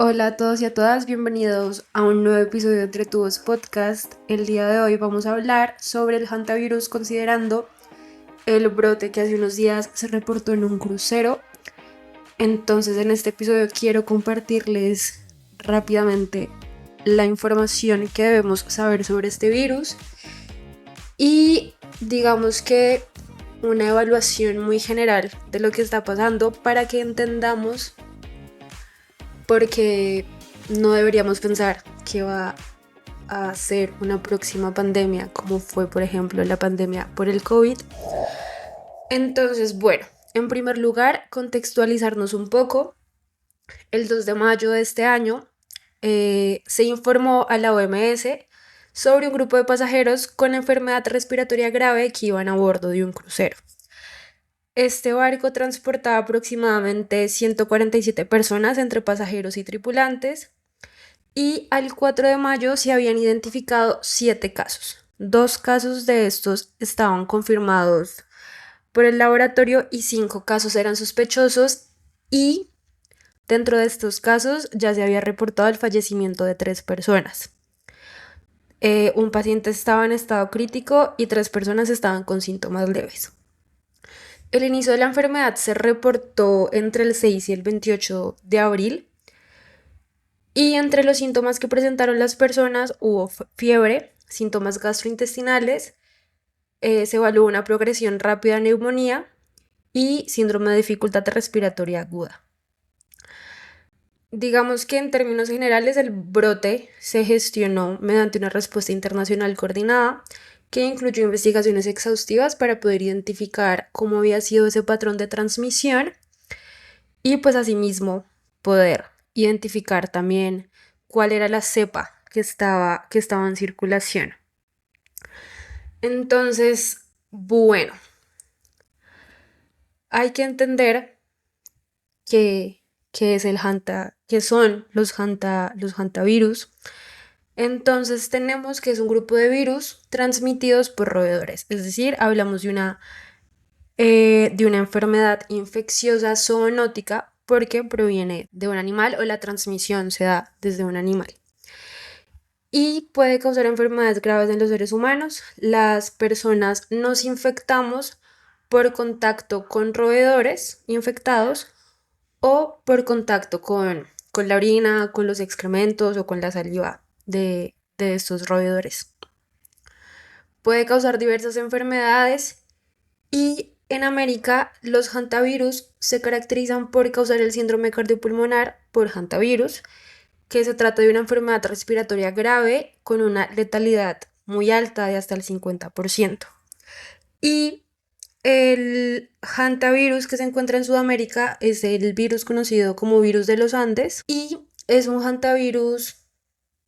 Hola a todos y a todas, bienvenidos a un nuevo episodio de Entre Tubos Podcast. El día de hoy vamos a hablar sobre el hantavirus considerando el brote que hace unos días se reportó en un crucero. Entonces en este episodio quiero compartirles rápidamente la información que debemos saber sobre este virus y digamos que una evaluación muy general de lo que está pasando para que entendamos por qué no deberíamos pensar que va a ser una próxima pandemia, como fue por ejemplo la pandemia por el COVID. Entonces, bueno, en primer lugar, contextualizarnos un poco. El 2 de mayo de este año se informó a la OMS sobre un grupo de pasajeros con enfermedad respiratoria grave que iban a bordo de un crucero. Este barco transportaba aproximadamente 147 personas entre pasajeros y tripulantes y al 4 de mayo se habían identificado 7 casos. 2 casos de estos estaban confirmados por el laboratorio y 5 casos eran sospechosos y dentro de estos casos ya se había reportado el fallecimiento de 3 personas. Un paciente estaba en estado crítico y 3 personas estaban con síntomas leves. El inicio de la enfermedad se reportó entre el 6 y el 28 de abril y entre los síntomas que presentaron las personas hubo fiebre, síntomas gastrointestinales, se evaluó una progresión rápida de neumonía y síndrome de dificultad respiratoria aguda. Digamos que en términos generales el brote se gestionó mediante una respuesta internacional coordinada que incluyó investigaciones exhaustivas para poder identificar cómo había sido ese patrón de transmisión y pues asimismo poder identificar también cuál era la cepa que estaba en circulación. Entonces, bueno, hay que entender que, que son los hantavirus. Entonces tenemos que es un grupo de virus transmitidos por roedores, es decir, hablamos de una enfermedad infecciosa zoonótica porque proviene de un animal o la transmisión se da desde un animal. Y puede causar enfermedades graves en los seres humanos. Las personas nos infectamos por contacto con roedores infectados o por contacto con la orina, con los excrementos o con la saliva de estos roedores. Puede causar diversas enfermedades y en América los hantavirus se caracterizan por causar el síndrome cardiopulmonar por hantavirus, que se trata de una enfermedad respiratoria grave con una letalidad muy alta de hasta el 50%. Y el hantavirus que se encuentra en Sudamérica es el virus conocido como virus de los Andes y es un hantavirus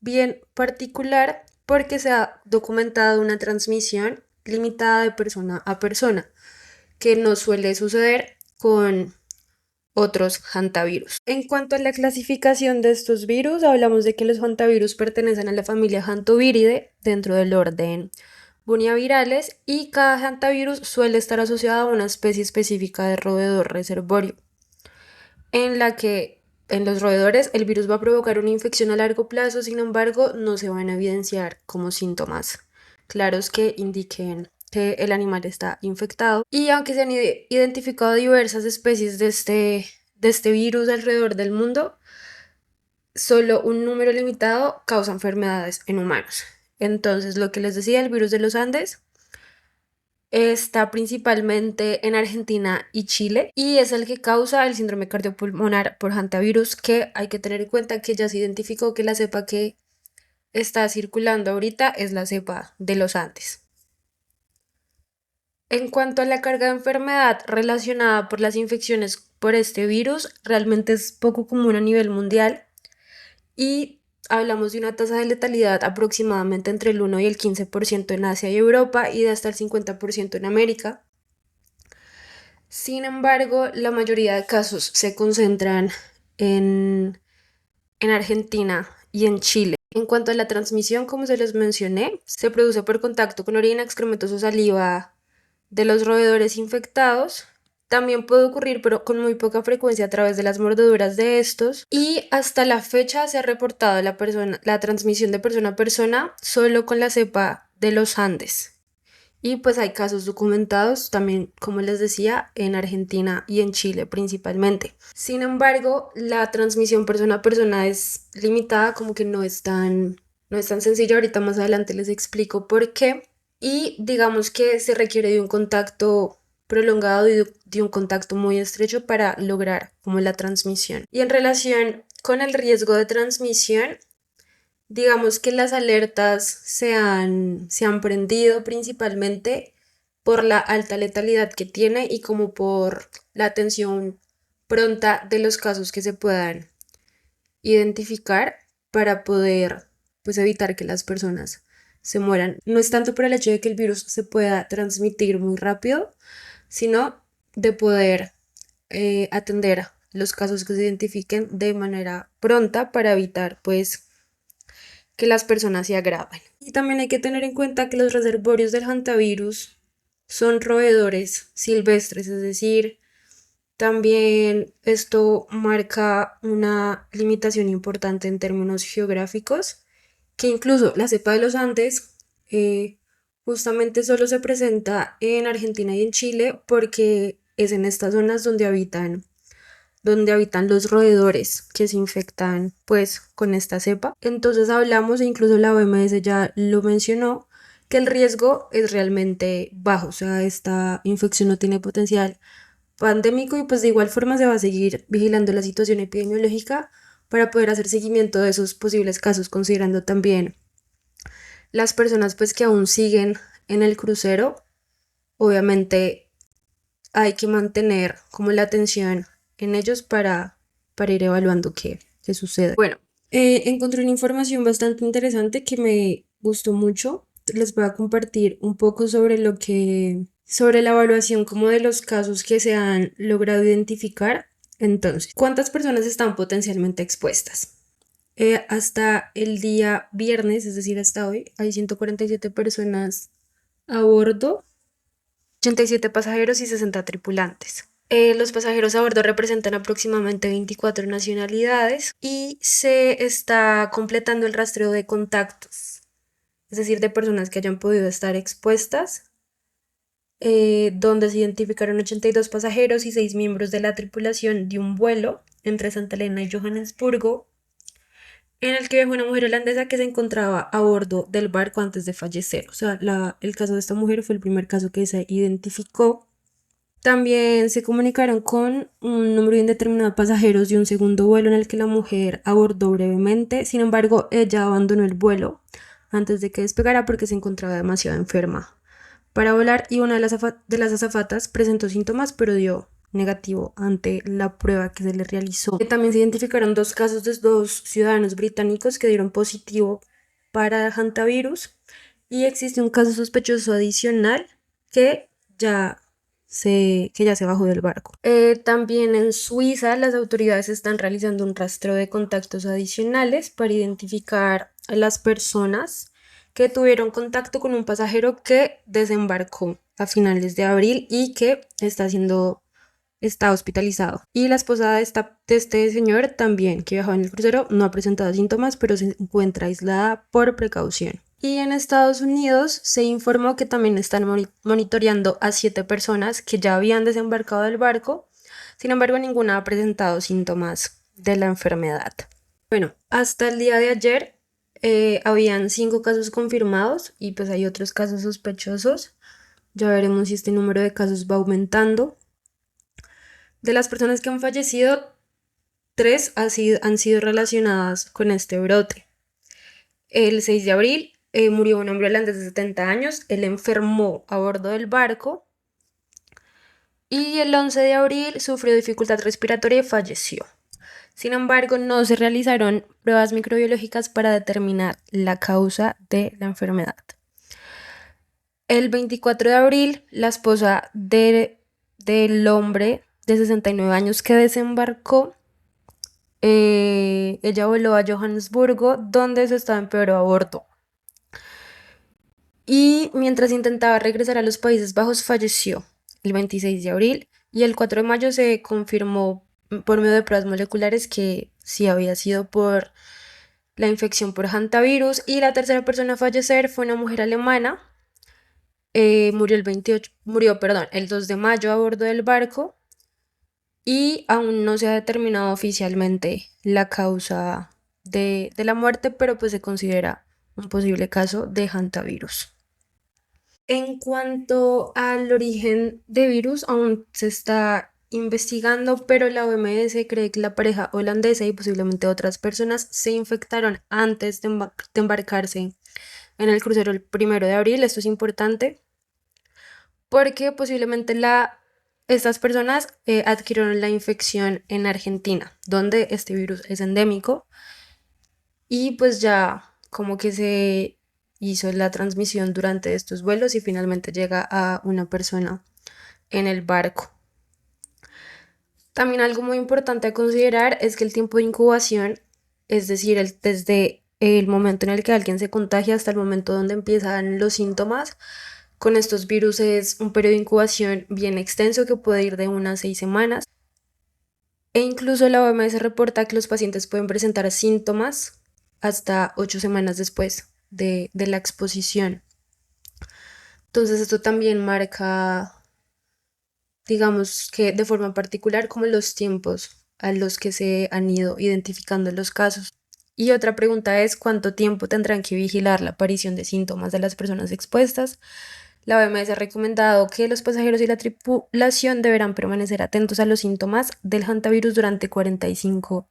bien particular porque se ha documentado una transmisión limitada de persona a persona, que no suele suceder con otros hantavirus. En cuanto a la clasificación de estos virus, hablamos de que los hantavirus pertenecen a la familia Hantoviridae dentro del orden Buniavirales y cada hantavirus suele estar asociado a una especie específica de roedor reservorio, en la que en los roedores el virus va a provocar una infección a largo plazo, sin embargo no se van a evidenciar como síntomas claros que indiquen que el animal está infectado. Y aunque se han identificado diversas especies de este virus alrededor del mundo, solo un número limitado causa enfermedades en humanos. Entonces, lo que les decía, el virus de los Andes está principalmente en Argentina y Chile y es el que causa el síndrome cardiopulmonar por hantavirus, que hay que tener en cuenta que ya se identificó que la cepa que está circulando ahorita es la cepa de los Andes. En cuanto a la carga de enfermedad relacionada por las infecciones por este virus, realmente es poco común a nivel mundial y hablamos de una tasa de letalidad aproximadamente entre el 1 y el 15% en Asia y Europa y de hasta el 50% en América. Sin embargo, la mayoría de casos se concentran en, en Argentina y en Chile. En cuanto a la transmisión, como se les mencioné, se produce por contacto con orina, excrementos o saliva de los roedores infectados. También puede ocurrir, pero con muy poca frecuencia a través de las mordeduras de estos. Y hasta la fecha se ha reportado la transmisión de persona a persona solo con la cepa de los Andes. Y pues hay casos documentados también, como les decía, en Argentina y en Chile principalmente. Sin embargo, la transmisión persona a persona es limitada, como que no es tan sencillo. Ahorita más adelante les explico por qué. Y digamos que se requiere de un contacto prolongado y de un contacto muy estrecho para lograr como la transmisión. Y en relación con el riesgo de transmisión, digamos que las alertas se han prendido principalmente por la alta letalidad que tiene y como por la atención pronta de los casos que se puedan identificar para poder pues evitar que las personas se mueran. No es tanto por el hecho de que el virus se pueda transmitir muy rápido, sino de poder atender los casos que se identifiquen de manera pronta para evitar pues que las personas se agraven. Y también hay que tener en cuenta que los reservorios del hantavirus son roedores silvestres, es decir, también esto marca una limitación importante en términos geográficos, que incluso la cepa de los Andes justamente solo se presenta en Argentina y en Chile porque es en estas zonas donde habitan los roedores que se infectan pues con esta cepa. Entonces hablamos, e incluso la OMS ya lo mencionó, que el riesgo es realmente bajo, o sea, esta infección no tiene potencial pandémico y pues de igual forma se va a seguir vigilando la situación epidemiológica para poder hacer seguimiento de esos posibles casos, considerando también las personas pues que aún siguen en el crucero. Obviamente hay que mantener como la atención en ellos para ir evaluando qué sucede. Bueno, encontré una información bastante interesante que me gustó mucho. Les voy a compartir un poco sobre la evaluación como de los casos que se han logrado identificar. Entonces, ¿cuántas personas están potencialmente expuestas? Hasta el día viernes, es decir, hasta hoy, hay 147 personas a bordo, 87 pasajeros y 60 tripulantes. Los pasajeros a bordo representan aproximadamente 24 nacionalidades y se está completando el rastreo de contactos, es decir, de personas que hayan podido estar expuestas, donde se identificaron 82 pasajeros y 6 miembros de la tripulación de un vuelo entre Santa Elena y Johannesburgo, en el que viajó una mujer holandesa que se encontraba a bordo del barco antes de fallecer. O sea, el caso de esta mujer fue el primer caso que se identificó. También se comunicaron con un número indeterminado de pasajeros de un segundo vuelo en el que la mujer abordó brevemente. Sin embargo, ella abandonó el vuelo antes de que despegara porque se encontraba demasiado enferma para volar y una de las azafatas presentó síntomas pero dio negativo ante la prueba que se le realizó. También se identificaron dos casos de dos ciudadanos británicos que dieron positivo para hantavirus y existe un caso sospechoso adicional que ya se bajó del barco. También en Suiza las autoridades están realizando un rastreo de contactos adicionales para identificar a las personas que tuvieron contacto con un pasajero que desembarcó a finales de abril y que está hospitalizado. Y la esposa de este señor también, que viajaba en el crucero, no ha presentado síntomas, pero se encuentra aislada por precaución. Y en Estados Unidos se informó que también están monitoreando a 7 personas que ya habían desembarcado del barco. Sin embargo, ninguna ha presentado síntomas de la enfermedad. Bueno, hasta el día de ayer habían 5 casos confirmados y pues hay otros casos sospechosos. Ya veremos si este número de casos va aumentando. De las personas que han fallecido, 3 han sido relacionadas con este brote. El 6 de abril murió un hombre holandés de 70 años. Él enfermó a bordo del barco. Y el 11 de abril sufrió dificultad respiratoria y falleció. Sin embargo, no se realizaron pruebas microbiológicas para determinar la causa de la enfermedad. El 24 de abril, la esposa del hombre de 69 años que desembarcó, ella voló a Johannesburgo, donde se estaba empeoró a bordo. Y mientras intentaba regresar a los Países Bajos, falleció el 26 de abril y el 4 de mayo se confirmó por medio de pruebas moleculares que sí había sido por la infección por hantavirus. Y la tercera persona a fallecer fue una mujer alemana. Murió el 2 de mayo a bordo del barco y aún no se ha determinado oficialmente la causa de la muerte, pero pues se considera un posible caso de hantavirus. En cuanto al origen de virus, aún se está investigando, pero la OMS cree que la pareja holandesa y posiblemente otras personas se infectaron antes de embarcarse en el crucero el 1 de abril. Esto es importante porque posiblemente estas personas adquirieron la infección en Argentina, donde este virus es endémico, y pues ya como que se hizo la transmisión durante estos vuelos y finalmente llega a una persona en el barco. También algo muy importante a considerar es que el tiempo de incubación, es decir, desde el momento en el que alguien se contagia hasta el momento donde empiezan los síntomas, con estos virus es un periodo de incubación bien extenso que puede ir de 1 a 6 semanas. E incluso la OMS reporta que los pacientes pueden presentar síntomas hasta 8 semanas después de la exposición. Entonces esto también marca, digamos que de forma particular, como los tiempos a los que se han ido identificando los casos. Y otra pregunta es cuánto tiempo tendrán que vigilar la aparición de síntomas de las personas expuestas. La OMS ha recomendado que los pasajeros y la tripulación deberán permanecer atentos a los síntomas del hantavirus durante 45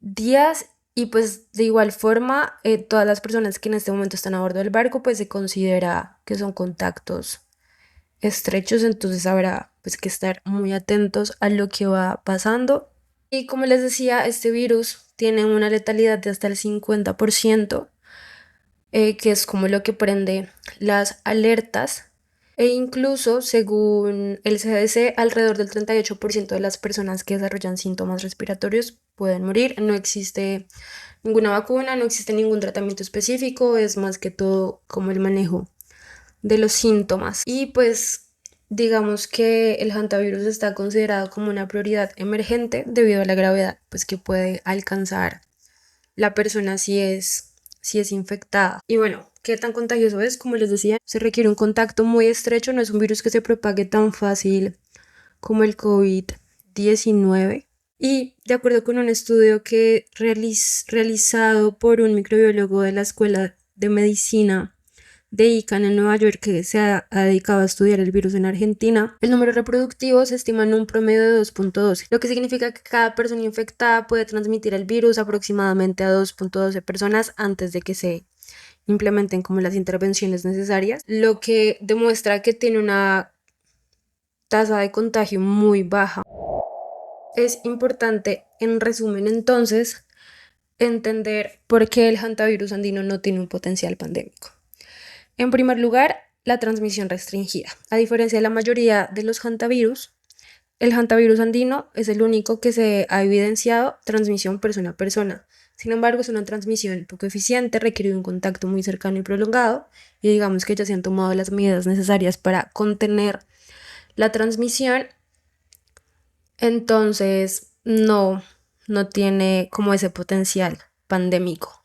días. Y pues de igual forma, todas las personas que en este momento están a bordo del barco, pues se considera que son contactos estrechos, entonces habrá pues que estar muy atentos a lo que va pasando. Y como les decía, este virus tiene una letalidad de hasta el 50%, que es como lo que prende las alertas. E incluso, según el CDC, alrededor del 38% de las personas que desarrollan síntomas respiratorios pueden morir. No existe ninguna vacuna, no existe ningún tratamiento específico, es más que todo como el manejo de los síntomas. Y pues digamos que el hantavirus está considerado como una prioridad emergente debido a la gravedad pues, que puede alcanzar la persona si es infectada. Y bueno, ¿qué tan contagioso es? Como les decía, se requiere un contacto muy estrecho, no es un virus que se propague tan fácil como el COVID-19. Y de acuerdo con un estudio que realizado por un microbiólogo de la Escuela de Medicina de Icahn en Nueva York, que se ha dedicado a estudiar el virus en Argentina, el número reproductivo se estima en un promedio de 2.12, lo que significa que cada persona infectada puede transmitir el virus aproximadamente a 2.12 personas antes de que se implementen como las intervenciones necesarias, lo que demuestra que tiene una tasa de contagio muy baja. Es importante, en resumen, entonces, entender por qué el hantavirus andino no tiene un potencial pandémico. En primer lugar, la transmisión restringida. A diferencia de la mayoría de los hantavirus, el hantavirus andino es el único que se ha evidenciado transmisión persona a persona. Sin embargo, es una transmisión poco eficiente, requiere un contacto muy cercano y prolongado, y digamos que ya se han tomado las medidas necesarias para contener la transmisión. Entonces, no tiene como ese potencial pandémico.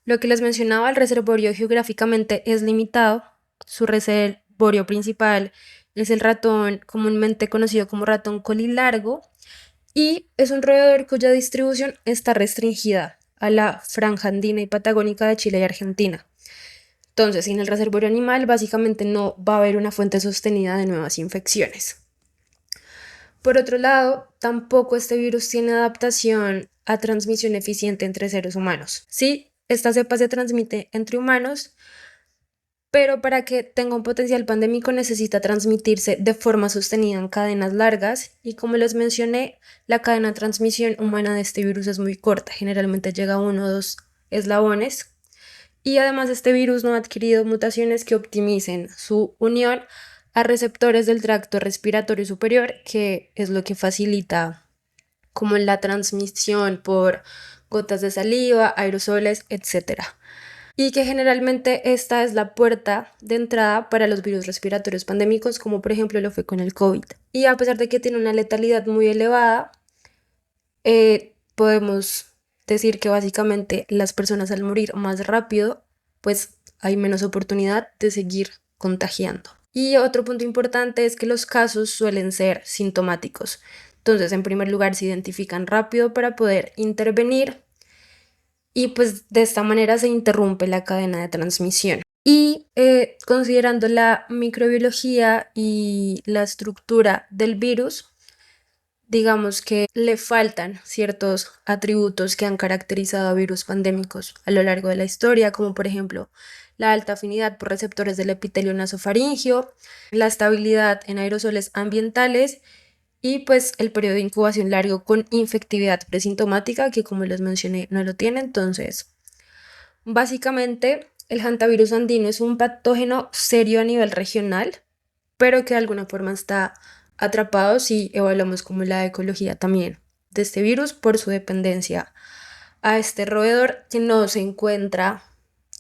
Lo que les mencionaba, el reservorio geográficamente es limitado. Su reservorio principal es el ratón comúnmente conocido como ratón colilargo y es un roedor cuya distribución está restringida a la franja andina y patagónica de Chile y Argentina. Entonces, sin el reservorio animal, básicamente no va a haber una fuente sostenida de nuevas infecciones. Por otro lado, tampoco este virus tiene adaptación a transmisión eficiente entre seres humanos. Sí, esta cepa se transmite entre humanos, pero para que tenga un potencial pandémico necesita transmitirse de forma sostenida en cadenas largas y como les mencioné, la cadena de transmisión humana de este virus es muy corta, generalmente llega a 1 o 2 eslabones, y además este virus no ha adquirido mutaciones que optimicen su unión a receptores del tracto respiratorio superior, que es lo que facilita como la transmisión por gotas de saliva, aerosoles, etc. y que generalmente esta es la puerta de entrada para los virus respiratorios pandémicos, como por ejemplo lo fue con el COVID. Y a pesar de que tiene una letalidad muy elevada, podemos decir que básicamente las personas al morir más rápido, pues hay menos oportunidad de seguir contagiando. Y otro punto importante es que los casos suelen ser sintomáticos. Entonces, en primer lugar, se identifican rápido para poder intervenir y pues de esta manera se interrumpe la cadena de transmisión. Y considerando la microbiología y la estructura del virus, digamos que le faltan ciertos atributos que han caracterizado a virus pandémicos a lo largo de la historia, como por ejemplo la alta afinidad por receptores del epitelio nasofaríngeo, la estabilidad en aerosoles ambientales y pues el periodo de incubación largo con infectividad presintomática, que como les mencioné no lo tiene. Entonces, básicamente el hantavirus andino es un patógeno serio a nivel regional, pero que de alguna forma está atrapado si evaluamos como la ecología también de este virus por su dependencia a este roedor que no se encuentra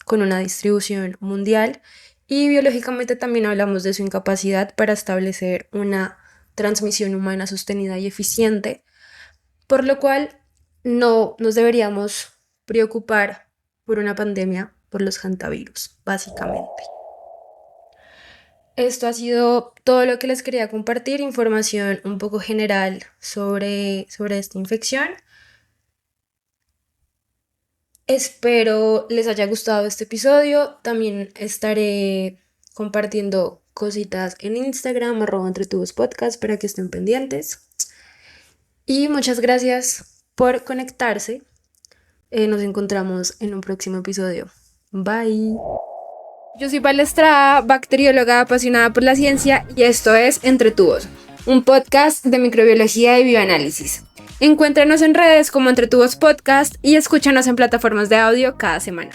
con una distribución mundial, y biológicamente también hablamos de su incapacidad para establecer una transmisión humana sostenida y eficiente, por lo cual no nos deberíamos preocupar por una pandemia por los hantavirus, básicamente. Esto ha sido todo lo que les quería compartir, información un poco general sobre esta infección. Espero les haya gustado este episodio. También estaré compartiendo cositas en Instagram, @entretubospodcast, para que estén pendientes. Y muchas gracias por conectarse. Nos encontramos en un próximo episodio. Bye. Yo soy Val Estrada, bacterióloga apasionada por la ciencia, y esto es Entre Tubos, un podcast de microbiología y bioanálisis. Encuéntranos en redes como Entre Tubos Podcast y escúchanos en plataformas de audio cada semana.